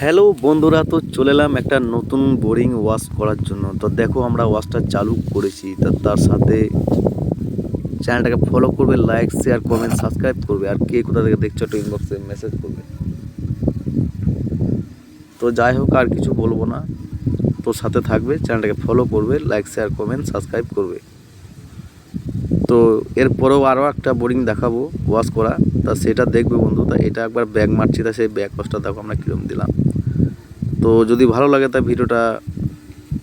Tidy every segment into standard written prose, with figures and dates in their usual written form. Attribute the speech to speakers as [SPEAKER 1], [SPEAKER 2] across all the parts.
[SPEAKER 1] Hello বন্ধুরা, তো চলে এলাম একটা নতুন বোরিং ওয়াশ করার জন্য। তো দেখো আমরা ওয়াশটা চালু করেছি, তার সাথে চ্যানেলটাকে ফলো করবে, লাইক শেয়ার কমেন্ট সাবস্ক্রাইব করবে, আর কে কোথা থেকে দেখছো একটু ইনবক্সে মেসেজ করবে। তো যাই হোক, আর কিছু বলবো না, তো সাথে থাকবে, চ্যানেলটাকে ফলো করবে, লাইক শেয়ার কমেন্ট সাবস্ক্রাইব করবে। তো এরপরেও আরও একটা বোরিং দেখাবো ওয়াশ করা, তা সেটা দেখবে বন্ধু। তা এটা একবার ব্যাগ মারছি, তা সেই ব্যাগ ওয়াশটা দেখো আমরা কীরকম দিলাম। তো যদি ভালো লাগে তা ভিডিওটা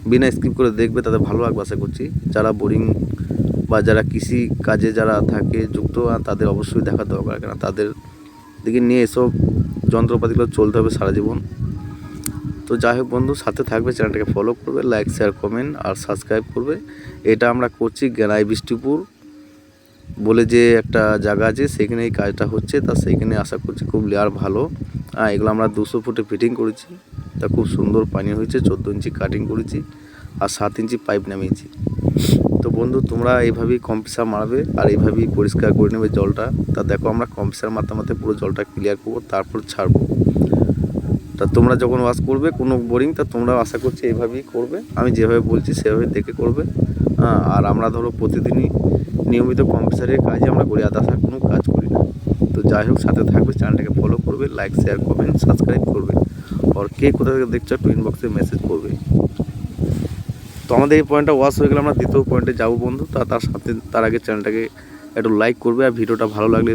[SPEAKER 1] বিনা স্কিপ করে দেখবে, তাদের ভালো লাগবে আশা করছি। যারা বোরিং বা যারা কৃষি কাজে যারা থাকে যুক্ত, তাদের অবশ্যই দেখা দরকার, কেন তাদের দিকে নিয়ে এসব যন্ত্রপাতিগুলো চলতে হবে সারা জীবন। তো যাই হোক বন্ধু, সাথে থাকবে, চ্যানেলটাকে ফলো করবে, লাইক শেয়ার কমেন্ট আর সাবস্ক্রাইব করবে। এটা আমরা করছি গেনাই বিষ্টিপুর বলে যে একটা জায়গা আছে, সেখানে এই কাজটা হচ্ছে। তা সেইখানে আশা করছি খুব লেয়ার ভালো। এগুলো আমরা 200 ফুটে ফিটিং করেছি। তা খুব সুন্দর পানি হয়েছে, 14 ইঞ্চি কাটিং করেছি আর 7 ইঞ্চি পাইপ নামিয়েছি। তো বন্ধু, তোমরা এইভাবেই কম্প্রেসার মারবে আর এইভাবেই পরিষ্কার করে নেবে জলটা। তা দেখো আমরা কম্প্রেসার মারতে মারতে পুরো জলটা ক্লিয়ার করবো, তারপর ছাড়বো। তা তোমরা যখন ওয়াশ করবে কোনো বোরিং, তা তোমরা আশা করছি এইভাবেই করবে, আমি যেভাবে বলছি সেভাবে দেখে করবে। আর আমরা ধরো প্রতিদিনই নিয়মিত কম্প্রেসারের কাজে আমরা করি, আদার্স কোনো কাজ করি না। তো যাই হোক, সাথে থাকবে, চ্যানেলটাকে ফলো করবে, লাইক শেয়ার কমেন্ট সাবস্ক্রাইব করবে, আর কে কোথা থেকে দেখছো একটু ইনবক্সে মেসেজ করবে। তো আমাদের এই পয়েন্টটা ওয়াশ হয়ে গেলে আমরা দ্বিতীয় পয়েন্টে যাবো বন্ধু। তার সাথে তার আগে চ্যানেলটাকে একটু লাইক করবে আর ভিডিওটা ভালো লাগলে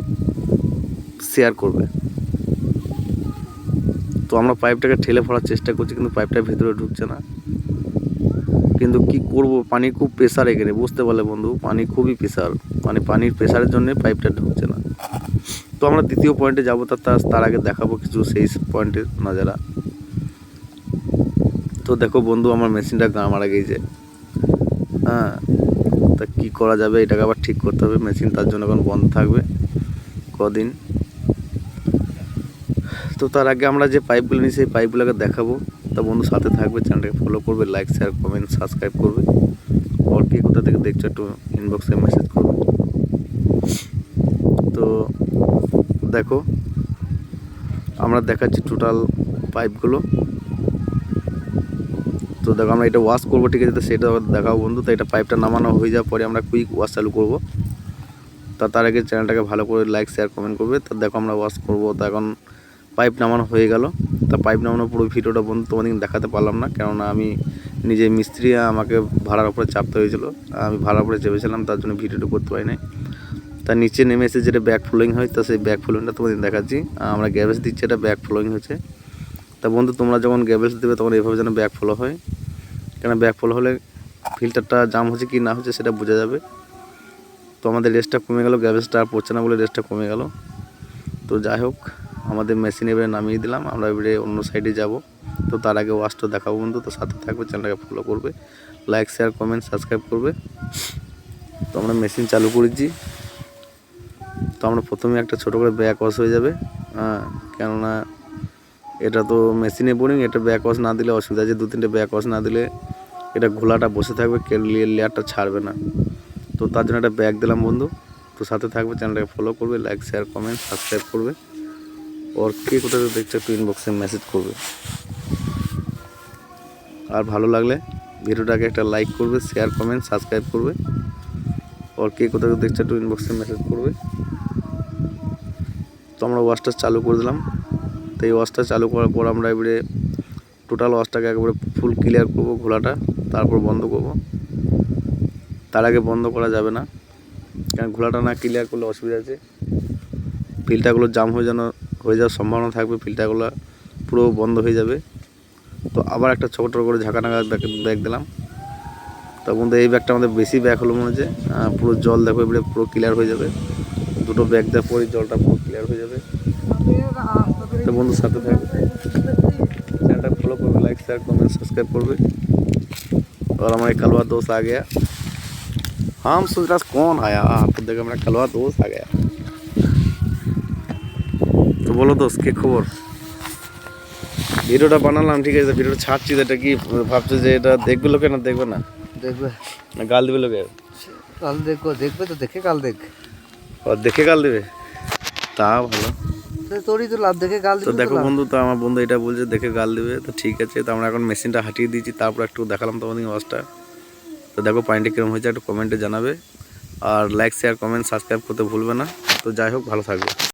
[SPEAKER 1] শেয়ার করবে। তো আমরা পাইপটাকে ঠেলে ফেলার চেষ্টা করছি, কিন্তু পাইপটা ভেতরে ঢুকছে না। কিন্তু কি করব, পানি খুব প্রেসার এখানে, বুঝতে পারলে বন্ধু, পানি খুবই প্রেসার, মানে পানির প্রেসারের জন্য পাইপটা ঢুকছে না। তো আমরা দ্বিতীয় পয়েন্টে যাবো, তার আগে দেখাবো কিছু সেই পয়েন্টের নজারা। তো দেখো বন্ধু, আমার মেশিনটা গা মারা গিয়েছে। তা কী করা যাবে, এটাকে আবার ঠিক করতে হবে। মেশিন তার জন্য এখন বন্ধ থাকবে কদিন। তো তার আগে আমরা যে পাইপগুলো নিই সেই পাইপগুলোকে দেখাবো। তা বন্ধু সাথে থাকবে, চ্যানেলটাকে ফলো করবে, লাইক শেয়ার কমেন্ট সাবস্ক্রাইব করবে, আর কে কোথা থেকে দেখছো একটু ইনবক্সে মেসেজ করবে। তো দেখো আমরা দেখাচ্ছি টোটাল পাইপগুলো। তো দেখো আমরা এটা ওয়াশ করবো, ঠিক আছে, তো সেটা দেখাবো বন্ধু। তো এটা পাইপটা নামানো হয়ে যাওয়ার পরে আমরা কুইক ওয়াশ চালু করবো। তার আগে চ্যানেলটাকে ভালো করে লাইক শেয়ার কমেন্ট করবে। তো দেখো আমরা ওয়াশ করবো। তো এখন পাইপ নামানো হয়ে গেল। তা পাইপ নামানো পুরো ভিডিওটা বন্ধু তোমাদের দেখাতে পারলাম না, কেননা আমি নিজে মিস্ত্রি, আমাকে ভাড়ার উপরে চাপতে হয়েছিল, আমি ভাড়ার উপরে চেপেছিলাম, তার জন্য ভিডিওটা করতে পারি নাই। তার নিচে নেমে এসে যেটা ব্যাক ফ্লোয়িং হয়, তা সেই ব্যাক ফ্লোয়িংটা তোমাদের দেখাচ্ছি। আমরা গ্যাবেজ দিচ্ছি, এটা ব্যাক ফ্লোয়িং হচ্ছে। তা বন্ধু, তোমরা যখন গ্যাবেজ দেবে তখন এইভাবে যেন ব্যাক ফ্লো হয়, কেন ব্যাক ফ্লো হলে ফিল্টারটা জাম হচ্ছে কি না হচ্ছে সেটা বোঝা যাবে। তো আমাদের রেস্টটা কমে গেল, গ্যাবেজটা আর পড়ছে না বলে রেস্টটা কমে গেল। তো যাই হোক, আমাদের মেশিন এবারে নামিয়ে দিলাম, আমরা এবারে অন্য সাইডে যাব। তো তার আগে ওয়াশটা দেখাবো বন্ধু। তো সাথে থাকবে, চ্যানেলটাকে ফলো করবে, লাইক শেয়ার কমেন্ট সাবস্ক্রাইব করবে। তো আমরা মেশিন চালু করেছি। তো আমরা প্রথমে একটা ছোটো করে ব্যাক ওয়াশ হয়ে যাবে, কেননা এটা তো মেশিনে বোরিং, এটা ব্যাক ওয়াশ না দিলে অসুবিধা আছে। 2-3টে ব্যাক ওয়াশ না দিলে এটা ঘোলাটা বসে থাকবে, লেয়ারটা ছাড়বে না। তো তার জন্য একটা ব্যাক দিলাম বন্ধু। তো সাথে থাকবে, চ্যানেলটাকে ফলো করবে, লাইক শেয়ার কমেন্ট সাবস্ক্রাইব করবে, আর কে কোথাও দেখছো একটু ইনবক্সে মেসেজ করবে। আর ভালো লাগলে ভিডিওটাকে একটা লাইক করবে, শেয়ার কমেন্ট সাবস্ক্রাইব করবে, আর কে কোথাও দেখছো একটু ইনবক্সে মেসেজ করবে। তো আমরা ওয়াশটা চালু করে দিলাম। তো এই ওয়াশটা চালু করার পর আমরা এবারে টোটাল ওয়াশটাকে একেবারে ফুল ক্লিয়ার করবো, ঘোলাটা, তারপর বন্ধ করব। তার আগে বন্ধ করা যাবে না, কারণ ঘোলাটা না ক্লিয়ার করলে অসুবিধা আছে। ফিল্টারগুলো জাম হয়ে যাওয়ার সম্ভাবনা থাকবে, ফিল্টারগুলো পুরো বন্ধ হয়ে যাবে। তো আবার একটা ছোটো করে ঝাঁকানাগা ব্যাগ দিলাম। তো বন্ধু, এই ব্যাগটা আমাদের বেশি ব্যাগ হলো মনে হচ্ছে। পুরো জল দেখো এবারে পুরো ক্লিয়ার হয়ে যাবে, দুটো ব্যাগ দেওয়ার পরে জলটা পুরো ক্লিয়ার হয়ে যাবে। তো বন্ধু সাথে থাকবে, চ্যানেলটা फॉलो করবে, लाइक शेयर कमेंट सब्सक्राइब করবে। और हमारे कलवा दोस्त आ गया, हम सोच रहा कौन आया, तो देखो हमारा कलवा दोस्त आ गया। तो बोलो दोस्त, কি খবর? ভিডিওটা বানালাম, ঠিক আছে, ভিডিওটা ছাড়ছি, এটা কি ভাবছো যে এটা দেখবে লোকে না দেখবে না?
[SPEAKER 2] দেখবে
[SPEAKER 1] না গাল দিবে লোকে?
[SPEAKER 2] দেখবে তো দেখে কাল দেখ,
[SPEAKER 1] और দেখে গাল দিবে, তা ভালো।
[SPEAKER 2] তো তোরই তো লাভ, দেখে গাল
[SPEAKER 1] তো
[SPEAKER 2] দিবি
[SPEAKER 1] দেখো
[SPEAKER 2] তো লাভ।
[SPEAKER 1] বন্ধু, তো আমার বন্ধু এটা বলছে দেখে গাল দিবে, তো ঠিক আছে। তো আমরা এখন মেশিনটা হাঁটিয়ে দিয়েছি, তারপর একটু দেখালাম তোমাদের ওয়াশটা। তো দেখো পানিটা কীরকম হয়েছে একটু কমেন্টে জানাবে, আর লাইক শেয়ার কমেন্ট সাবস্ক্রাইব করতে ভুলবে না। তো যাই হোক, ভালো থাকবে।